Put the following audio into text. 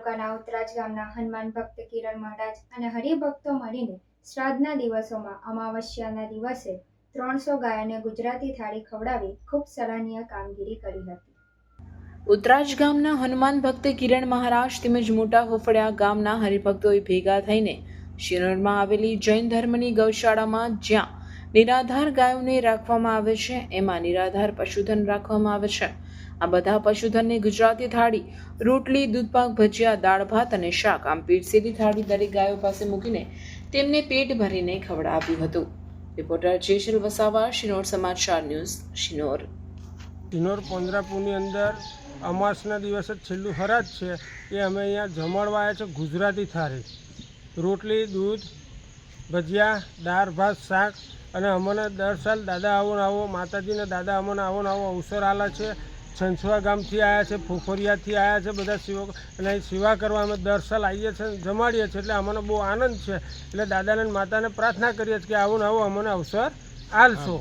તાલુકાના ઉતરાજ ગામના હનુમાન ભક્ત કિરણ મહારાજ અને હરિભક્તો મળીને શ્રાદ્ધના દિવસોમાં અમાવસ્યાના દિવસે 300 ગાયોને ગુજરાતી થાળી ખવડાવી ખૂબ સરાહનીય કામગીરી કરી હતી। ઉતરાજ ગામના હનુમાન ભક્ત કિરણ મહારાજ તેમજ મોટા હોફળિયા ગામના હરિભક્તોએ ભેગા થઈને શિનોરમાં આવેલી જૈન ધર્મની ગૌશાળામાં જ્યાં નિરાધાર ગાયોને રાખવામાં આવે છે એમાં નિરાધાર પશુધન રાખવામાં આવે છે। આ બધા પશુધનને ગુજરાતી થાળી, રોટલી, દૂધપાક, ભજીયા, દાળ ભાત અને શાક આમ પીરસેલી થાળી દરેક ગાયો પાસે મૂકીને તેમને પેટ ભરીને ખવડાવ્યું હતું। રિપોર્ટર જેશલ વસાવા, શિનોર સમાચાર ન્યૂઝ, શિનોર। શિનોર પોંજરાપુરની અંદર અમાસના દિવસે છેલ્લું હરાજ છે એ અમે અહીંયા જમાડવા આવ્યા છે ગુજરાતી થાળી, રોટલી, દૂધ, ભજીયા, દાળ ભાત, શાક અને અમને દર સાલ દાદા આવો ને આવો, માતાજીના દાદા અમને આવો ને આવો અવસર આલે છે। છંછવા ગામથી આવ્યા છે, ફોફરિયાથી આવ્યા છે બધા સેવક, અને અહીં સેવા કરવા અમે દર સાલ આવીએ છીએ, જમાડીએ છીએ, એટલે અમને બહુ આનંદ છે। એટલે દાદાને માતાને પ્રાર્થના કરીએ છીએ કે આવો ને આવો અમને અવસર આલશો।